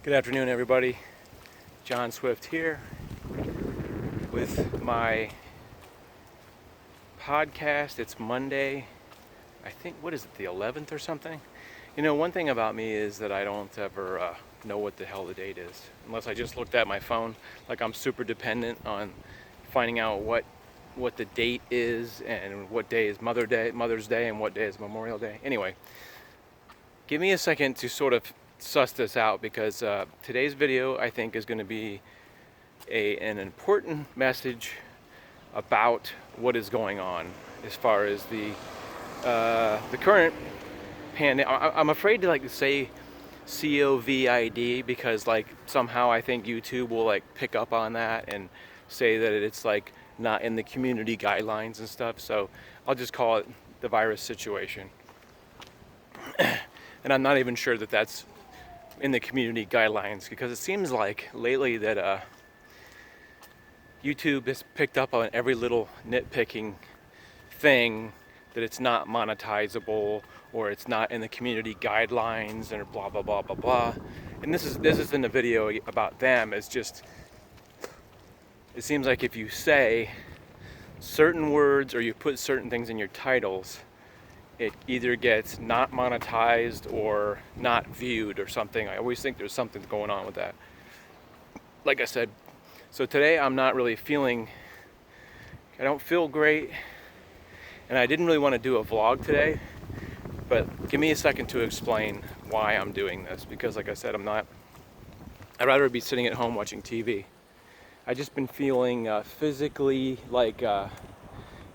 Good afternoon, everybody. John Swift here with my podcast. It's Monday. I think, what is it, the 11th or something? You know, one thing about me is that I don't ever know what the hell the date is. Unless I just looked at my phone. Like, I'm super dependent on finding out what the date is and what day is Mother's Day, and what day is Memorial Day. Anyway, give me a second to sort of suss this out, because today's video, I think, is going to be an important message about what is going on as far as the current pandemic. I'm afraid to say COVID, because somehow I think YouTube will pick up on that and say that it's not in the community guidelines and stuff. So I'll just call it the virus situation. And I'm not even sure that that's in the community guidelines, because it seems like lately that YouTube has picked up on every little nitpicking thing, that it's not monetizable or it's not in the community guidelines and blah blah blah blah blah. And this isn't a video about them. It's just, it seems like if you say certain words or you put certain things in your titles, it either gets not monetized or not viewed or something. I always think there's something going on with that. Like I said, so today I'm not really I don't feel great, and I didn't really want to do a vlog today, but give me a second to explain why I'm doing this, because like I said, I'd rather be sitting at home watching TV. I just been feeling physically,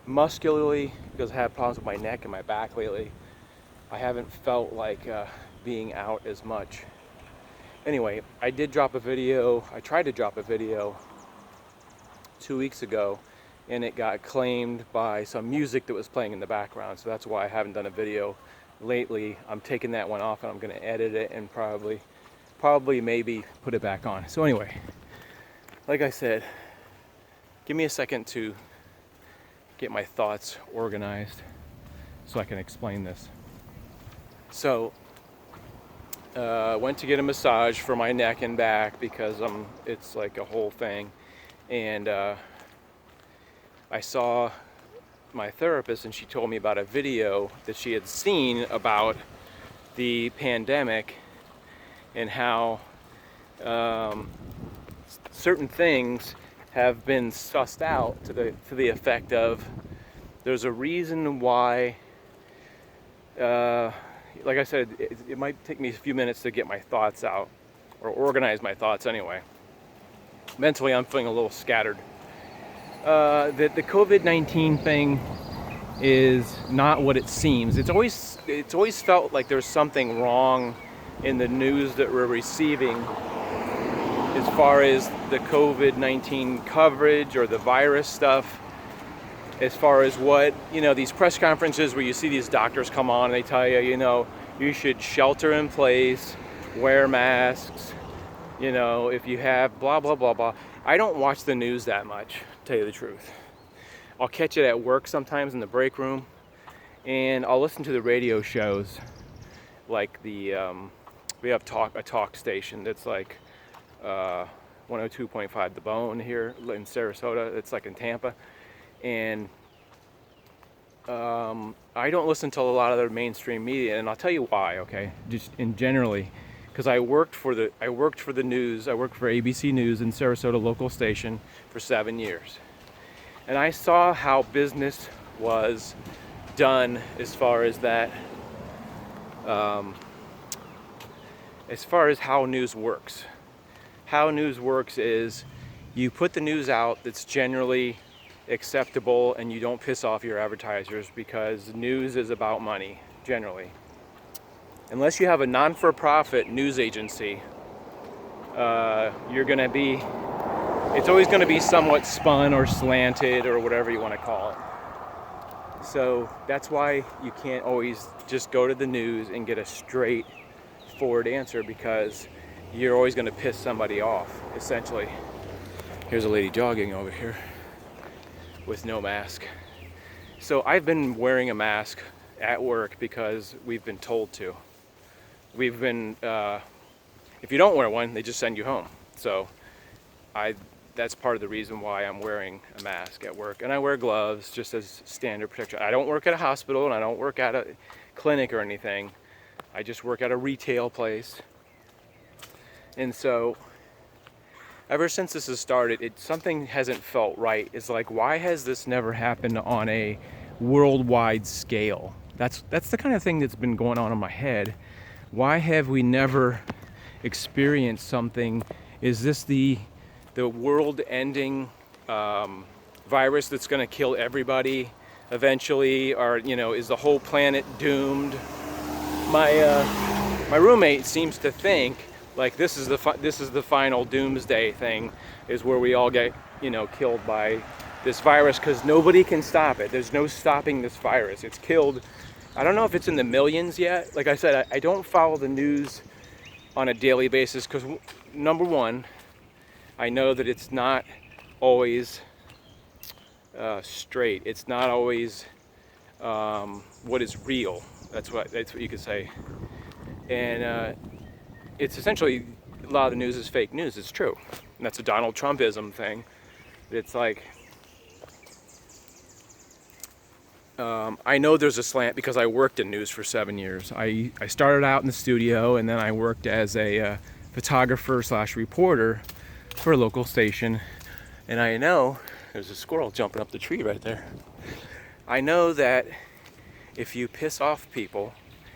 muscularly, because I have problems with my neck and my back lately. I haven't felt like being out as much. Anyway, I tried to drop a video 2 weeks ago, and it got claimed by some music that was playing in the background. So that's why I haven't done a video lately. I'm taking that one off, and I'm going to edit it and probably maybe put it back on. So anyway, like I said, give me a second to get my thoughts organized so I can explain this. So, went to get a massage for my neck and back, because it's like a whole thing. And I saw my therapist, and she told me about a video that she had seen about the pandemic and how certain things have been sussed out to the effect of, there's a reason why, like I said, it might take me a few minutes to get my thoughts out, or organize my thoughts anyway. Mentally, I'm feeling a little scattered. The COVID-19 thing is not what it seems. It's always felt like there's something wrong in the news that we're receiving as far as the COVID-19 coverage or the virus stuff. As far as what, these press conferences where you see these doctors come on and they tell you, you should shelter in place, wear masks, if you have blah, blah, blah, blah. I don't watch the news that much, to tell you the truth. I'll catch it at work sometimes in the break room, and I'll listen to the radio shows, like we have a talk station that's 102.5 The Bone here in Sarasota. It's in Tampa. And I don't listen to a lot of their mainstream media, and I'll tell you why. Okay, just generally, because I worked for the news. I worked for ABC News in Sarasota local station for 7 years, and I saw how business was done as far as that. As far as how news works. How news works is you put the news out that's generally acceptable, and you don't piss off your advertisers, because news is about money generally. Unless you have a non-for-profit news agency, it's always going to be somewhat spun or slanted or whatever you want to call it. So that's why you can't always just go to the news and get a straightforward answer, because you're always going to piss somebody off, essentially. Here's a lady jogging over here with no mask. So I've been wearing a mask at work because we've been told to. We've been If you don't wear one, they just send you home. So that's part of the reason why I'm wearing a mask at work. And I wear gloves just as standard protection. I don't work at a hospital and I don't work at a clinic or anything. I just work at a retail place. And so ever since this has started, something hasn't felt right. It's like, why has this never happened on a worldwide scale? That's the kind of thing that's been going on in my head. Why have we never experienced something? Is this the world-ending virus that's going to kill everybody eventually, or is the whole planet doomed? My roommate seems to think like this is the final doomsday thing, is where we all get killed by this virus because nobody can stop it. There's no stopping this virus. It's killed. I don't know if it's in the millions yet. Like I said, I don't follow the news on a daily basis because, number one, I know that it's not always straight. It's not always what is real. That's what you could say. And it's essentially, a lot of the news is fake news. It's true. And that's a Donald Trumpism thing. It's like, I know there's a slant because I worked in news for 7 years. I started out in the studio, and then I worked as a photographer / reporter for a local station. And I know, there's a squirrel jumping up the tree right there. I know that if you piss off people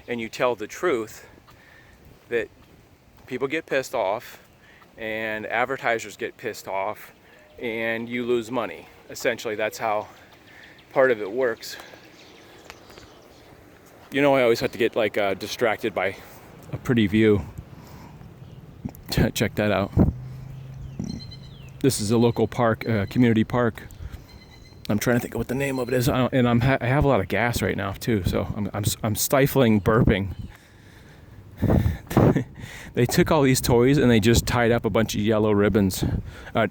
and you tell the truth, that people get pissed off and advertisers get pissed off and you lose money. Essentially, that's how part of it works. I always have to get distracted by a pretty view. Check that out. This is a local park, community park. I'm trying to think of what the name of it is, I have a lot of gas right now too, so I'm stifling burping. They took all these toys and they just tied up a bunch of yellow ribbons. I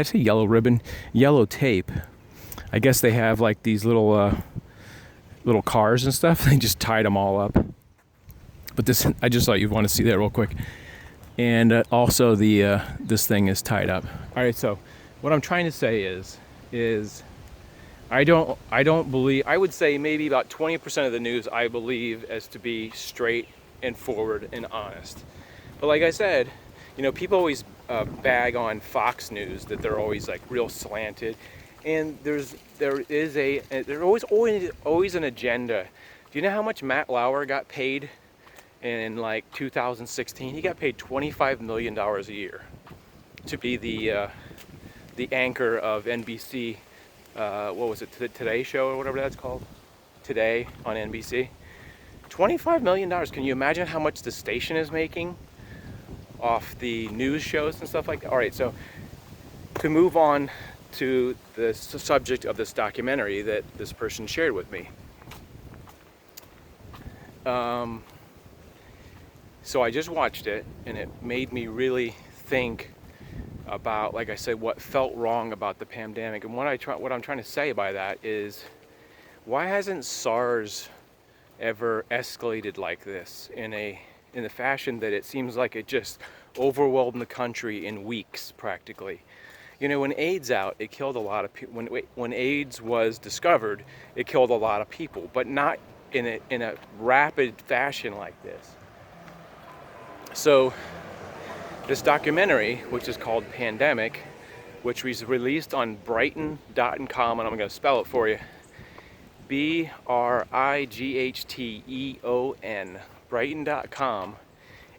say yellow ribbon, yellow tape. I guess they have like these little cars and stuff. They just tied them all up. But this, I just thought you'd want to see that real quick. And also this thing is tied up. All right, so what I'm trying to say is I don't believe, I would say maybe about 20% of the news I believe as to be straight and forward and honest. But like I said, people always bag on Fox News that they're always like real slanted, and there's always an agenda. Do you know how much Matt Lauer got paid in 2016? He got paid $25 million a year to be the anchor of NBC. What was it? The Today Show or whatever that's called. Today on NBC. $25 million. Can you imagine how much the station is making off the news shows and stuff like that? All right, so to move on to the subject of this documentary that this person shared with me. So I just watched it, and it made me really think about, like I said, what felt wrong about the pandemic. And what I'm trying to say by that is, why hasn't SARS ever escalated like this in the fashion that it seems like it just overwhelmed the country in weeks practically? When AIDS it killed a lot of people. When AIDS was discovered, it killed a lot of people, but not in a rapid fashion like this. So this documentary, which is called Pandemic, which was released on Brighton.com, and I'm going to spell it for you. Brighton, Brighton.com.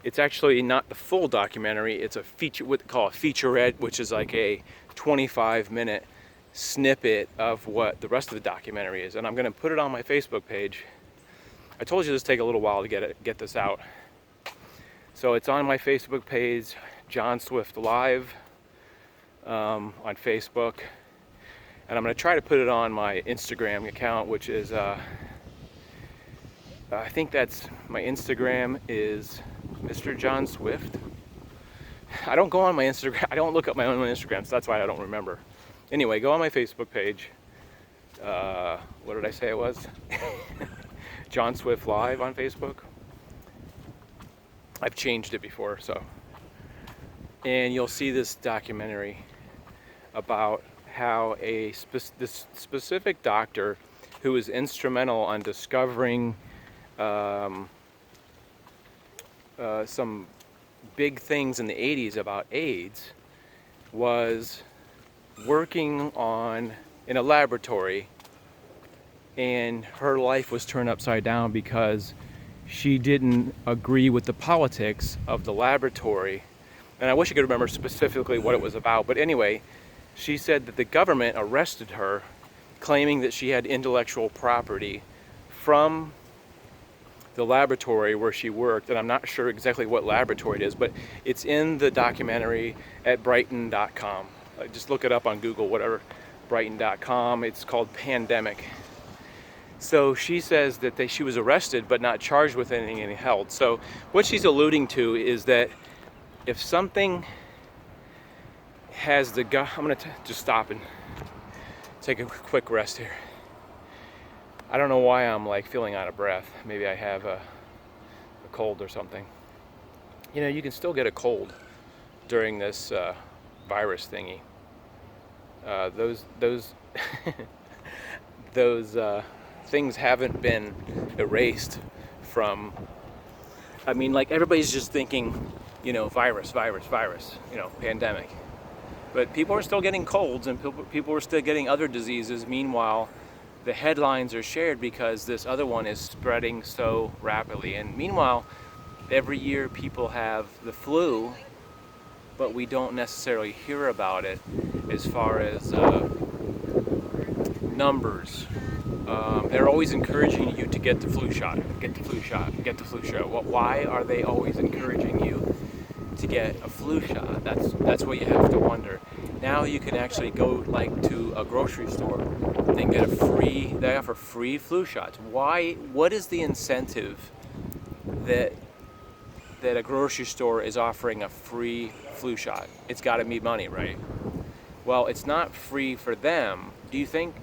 It's actually not the full documentary. It's a feature, what they call a featurette, which is like a 25-minute snippet of what the rest of the documentary is. And I'm going to put it on my Facebook page. I told you this would take a little while to get this out. So it's on my Facebook page, John Swift Live, on Facebook. And I'm going to try to put it on my Instagram account, which is, I think that's, my Instagram is Mr. John Swift. I don't go on my Instagram, I don't look up my own Instagram, so that's why I don't remember. Anyway, go on my Facebook page. What did I say it was? John Swift Live on Facebook. I've changed it before, so. And you'll see this documentary about how this specific doctor who was instrumental on discovering some big things in the 80s about AIDS was working in a laboratory, and her life was turned upside down because she didn't agree with the politics of the laboratory. And I wish I could remember specifically what it was about, but anyway, she said that the government arrested her claiming that she had intellectual property from the laboratory where she worked, and I'm not sure exactly what laboratory it is, but it's in the documentary at Brighton.com. Just look it up on Google, whatever, Brighton.com. It's called Pandemic. So she says that she was arrested but not charged with anything and held. So what she's alluding to is that if something has I'm going to just stop and take a quick rest here. I don't know why I'm like feeling out of breath. Maybe I have a cold or something. You know, you can still get a cold during this virus thingy. Those things haven't been erased from. I mean, like everybody's just thinking, you know, virus, you know, pandemic. But people are still getting colds, and people are still getting other diseases. Meanwhile, the headlines are shared because this other one is spreading so rapidly. And meanwhile, every year people have the flu, but we don't necessarily hear about it as far as numbers. They're always encouraging you to get the flu shot, get the flu shot, get the flu shot. Well, why are they always encouraging you to get a flu shot? That's what you have to wonder. Now you can actually go like to a grocery store and get they offer free flu shots. Why? What is the incentive that a grocery store is offering a free flu shot? It's got to be money, right? Well, it's not free for them. Do you think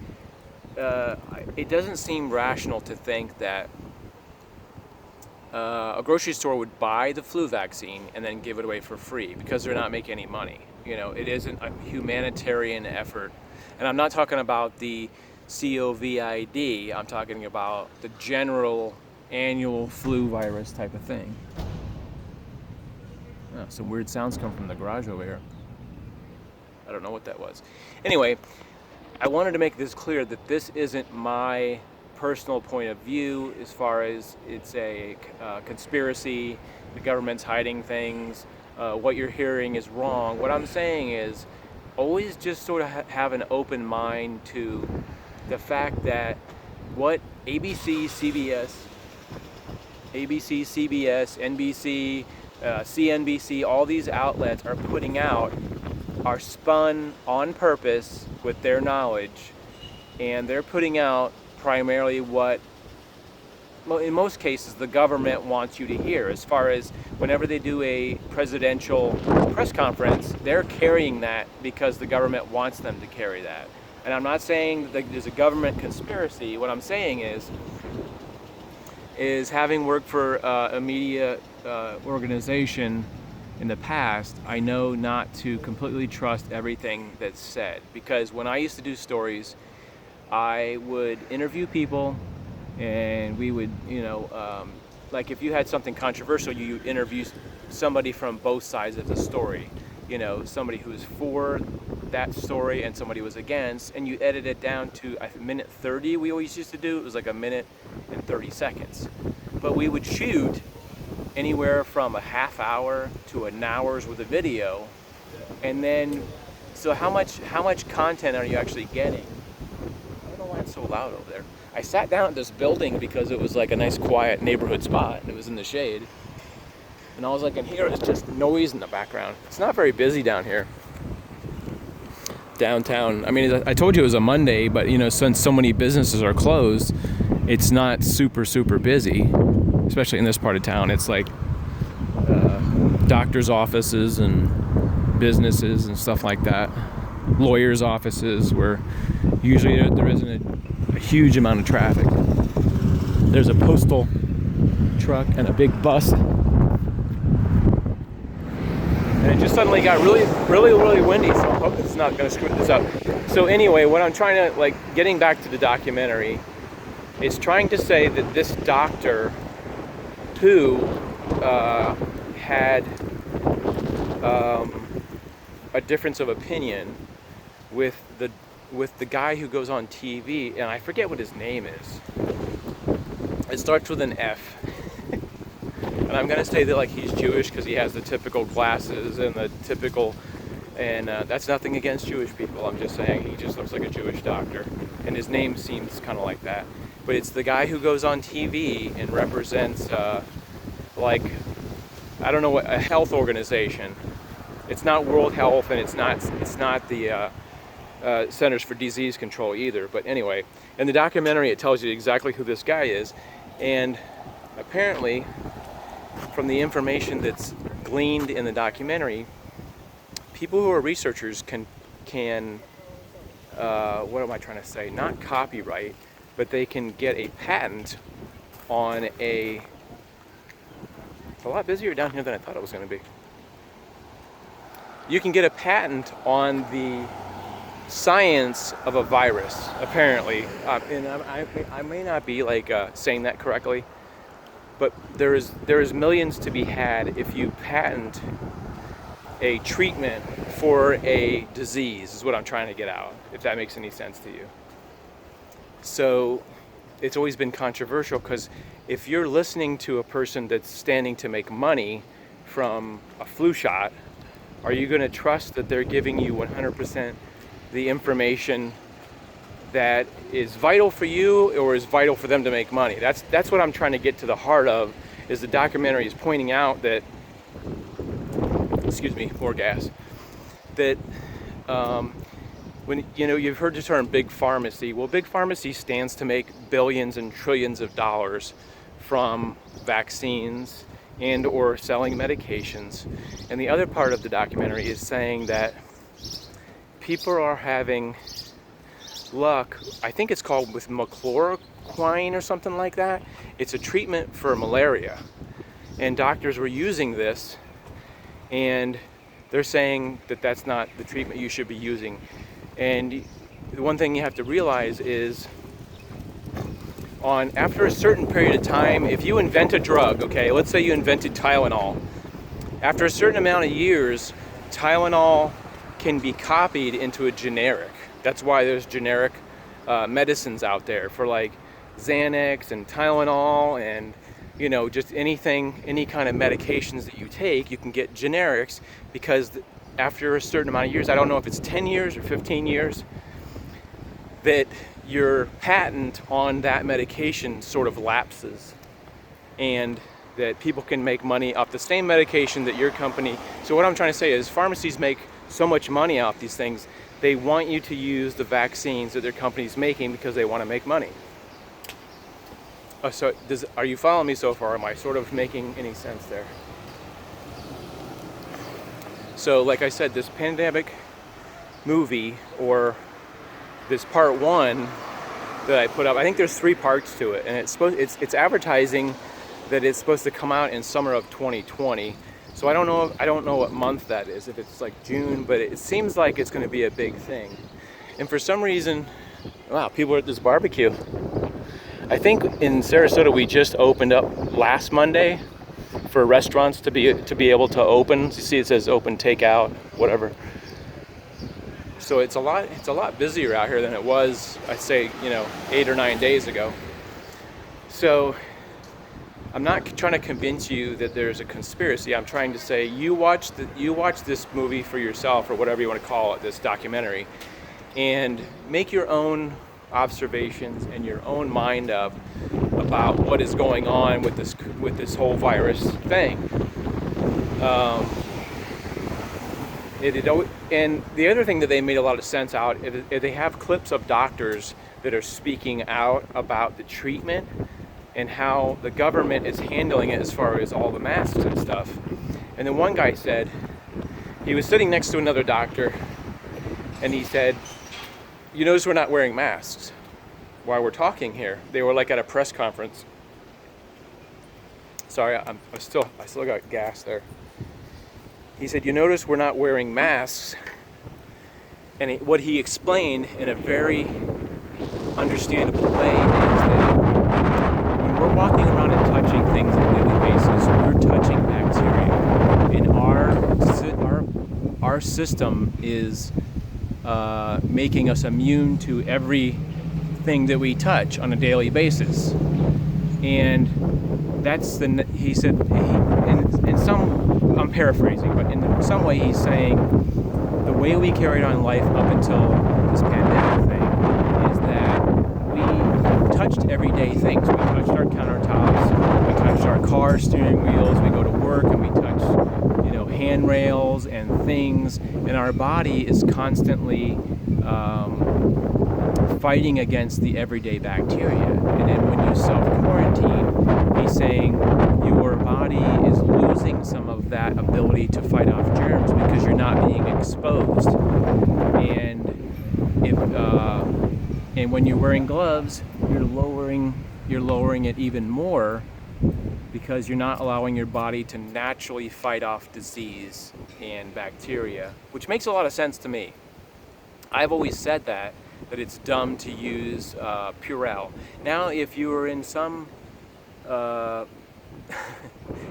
it doesn't seem rational to think that a grocery store would buy the flu vaccine and then give it away for free because they're not making any money? You know, it isn't a humanitarian effort. And I'm not talking about the COVID. I'm talking about the general annual flu virus type of thing. Oh, some weird sounds come from the garage over here. I don't know what that was. Anyway, I wanted to make this clear that this isn't my personal point of view as far as it's a conspiracy, the government's hiding things, what you're hearing is wrong. What I'm saying is always just sort of have an open mind to the fact that what ABC, CBS, NBC, CNBC, all these outlets are putting out are spun on purpose with their knowledge, and they're putting out primarily what, in most cases, the government wants you to hear. As far as whenever they do a presidential press conference, they're carrying that because the government wants them to carry that. And I'm not saying that there's a government conspiracy. What I'm saying is having worked for a media organization in the past, I know not to completely trust everything that's said. Because when I used to do stories, I would interview people, and we would, like if you had something controversial, you interview somebody from both sides of the story. You know, somebody who was for that story and somebody was against, and you edit it down to a minute 30. We always used to do it was like a minute and 30 seconds, but we would shoot anywhere from a half hour to an hour's worth of video. And then, so how much content are you actually getting? I don't know why it's so loud over there. I sat down at this building because it was like a nice quiet neighborhood spot, and it was in the shade. And all I can hear is just noise in the background. It's not very busy down here. Downtown, I mean, I told you it was a Monday, but since so many businesses are closed, it's not super busy, especially in this part of town. It's like doctors' offices and businesses and stuff like that. Lawyers' offices, where usually there isn't a huge amount of traffic. There's a postal truck and a big bus and it just suddenly got really windy, so I hope it's not going to screw this up. So anyway, what I'm trying to, like, getting back to the documentary, is trying to say that this doctor who had a difference of opinion with the guy who goes on TV, and I forget what his name is. It starts with an F. And I'm gonna say that, like, he's Jewish because he has the typical glasses and the typical, and that's nothing against Jewish people. I'm just saying he just looks like a Jewish doctor, and his name seems kind of like that. But it's the guy who goes on TV and represents, like, I don't know what, a health organization. It's not World Health, and it's not the Centers for Disease Control either. But anyway, in the documentary, it tells you exactly who this guy is, and apparently, from the information that's gleaned in the documentary, people who are researchers can what am I trying to say? Not copyright, but they can get a patent on a. It's a lot busier down here than I thought it was going to be. You can get a patent on the science of a virus, apparently, and I may not be like saying that correctly. But there is millions to be had if you patent a treatment for a disease, is what I'm trying to get out, if that makes any sense to you. So it's always been controversial, because if you're listening to a person that's standing to make money from a flu shot, are you going to trust that they're giving you 100% the information that is vital for you, or is vital for them to make money? That's what I'm trying to get to the heart of, is the documentary is pointing out that, excuse me, more gas, that when, you know, you've heard the term big pharmacy. Well, big pharmacy stands to make billions and trillions of dollars from vaccines and or selling medications. And the other part of the documentary is saying that people are having luck, I think it's called with chloroquine or something like that. It's a treatment for malaria, and doctors were using this, and they're saying that that's not the treatment you should be using. And the one thing you have to realize is, after a certain period of time, if you invent a drug, okay, let's say you invented Tylenol, after a certain amount of years, Tylenol can be copied into a generic. That's why there's generic medicines out there for, like, Xanax and Tylenol, and, you know, just anything, any kind of medications that you take, you can get generics, because after a certain amount of years, I don't know if it's 10 years or 15 years, that your patent on that medication sort of lapses, and that people can make money off the same medication that your company. So what I'm trying to say is, pharmacies make so much money off these things, they want you to use the vaccines that their company's making because they want to make money. So are you following me so far? Am I sort of making any sense there? So, like I said, this pandemic movie, or this part one that I put up, I think there's 3 parts to it, and it's advertising that it's supposed to come out in summer of 2020. So I don't know what month that is, if it's like June, but it seems like it's going to be a big thing. And for some reason, wow, people are at this barbecue. I think in Sarasota we just opened up last Monday for restaurants to be able to open. You see, it says open takeout, whatever. So it's a lot busier out here than it was, I'd say, 8 or 9 days ago. So I'm not trying to convince you that there's a conspiracy. I'm trying to say, you watch this movie for yourself, or whatever you want to call it, this documentary, and make your own observations and your own mind up about what is going on with this whole virus thing. And the other thing that they made a lot of sense out is they have clips of doctors that are speaking out about the treatment and how the government is handling it as far as all the masks and stuff. And then one guy said, he was sitting next to another doctor, and he said, "You notice we're not wearing masks while we're talking here." They were like at a press conference. Sorry, I still got gas there. he said, you notice we're not wearing masks. And what he explained in a very understandable way is that when we're walking around and touching things on a daily basis, we're touching bacteria. And our system is making us immune to everything that we touch on a daily basis. And he said, in some, I'm paraphrasing, but in some way he's saying the way we carried on life up until this pandemic thing is that we touched everyday things. We touched our countertops, we touched our car steering wheels, we go to work and we touch, handrails and things, and our body is constantly fighting against the everyday bacteria. And then when you self-quarantine, he's saying your body is losing some of that ability to fight off germs because you're not being exposed. And when you're wearing gloves, you're lowering it even more because you're not allowing your body to naturally fight off disease and bacteria, which makes a lot of sense to me. I've always said that it's dumb to use Purell. Now, if you were in some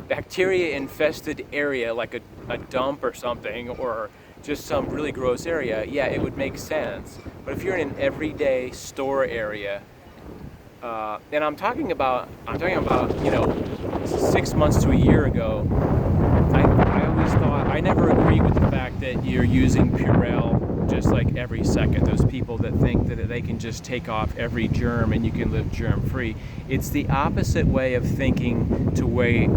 bacteria-infested area, like a dump or something, or just some really gross area, yeah, it would make sense. But if you're in an everyday store area, and I'm talking about 6 months to a year ago, I always thought, I never agreed with the fact that you're using Purell just like every second. Those people that think that they can just take off every germ and you can live germ-free. It's the opposite way of thinking to way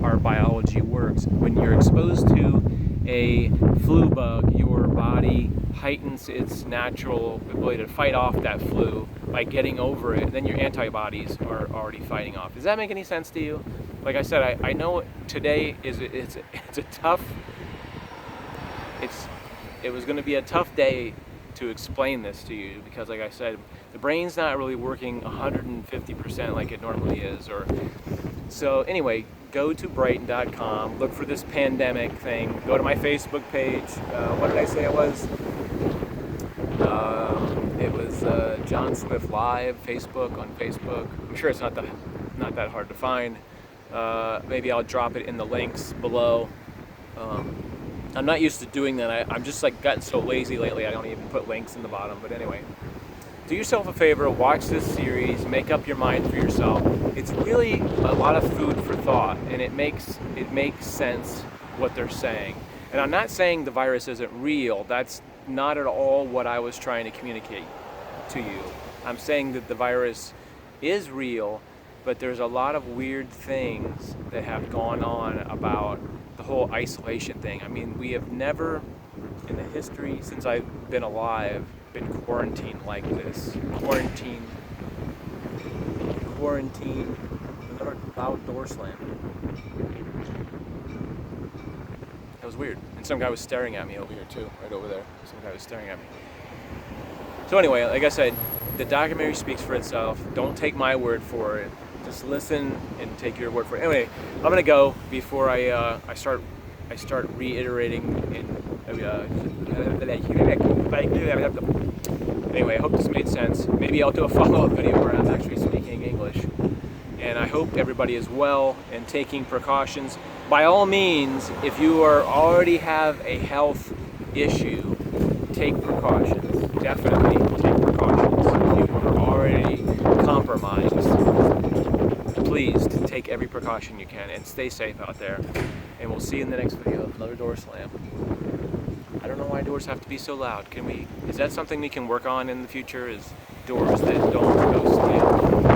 our biology works. When you're exposed to a flu bug, your body heightens its natural ability to fight off that flu by getting over it. Then your antibodies are already fighting off. Does that make any sense to you? Like I said, I know today it was going to be a tough day to explain this to you because, like I said, the brain's not really working 150% like it normally is. So anyway, go to Brighton.com, look for this pandemic thing, go to my Facebook page. What did I say it was? It was John Swift Live, Facebook on Facebook. I'm sure it's not that hard to find. Maybe I'll drop it in the links below. I'm not used to doing that. I'm just gotten so lazy lately, I don't even put links in the bottom. But anyway, do yourself a favor, watch this series, make up your mind for yourself. It's really a lot of food for thought, and it makes sense what they're saying. And I'm not saying the virus isn't real. That's not at all what I was trying to communicate to you. I'm saying that the virus is real, but there's a lot of weird things that have gone on about the whole isolation thing. I mean, we have never, in the history since I've been alive, been quarantined like this. Quarantine. Another loud door slam. That was weird. And some guy was staring at me over here too, right over there. Some guy was staring at me. So anyway, like I said, the documentary speaks for itself. Don't take my word for it. Just listen and take your word for it. Anyway, I'm gonna go before I start reiterating. Anyway, I hope this made sense. Maybe I'll do a follow-up video where I'm actually speaking English. And I hope everybody is well and taking precautions. By all means, if you already have a health issue, take precautions. Definitely take precautions. If you are already compromised, please take every precaution you can and stay safe out there. And we'll see you in the next video. Another door slam. I don't know why doors have to be so loud. Is that something we can work on in the future? Is doors that don't go slam?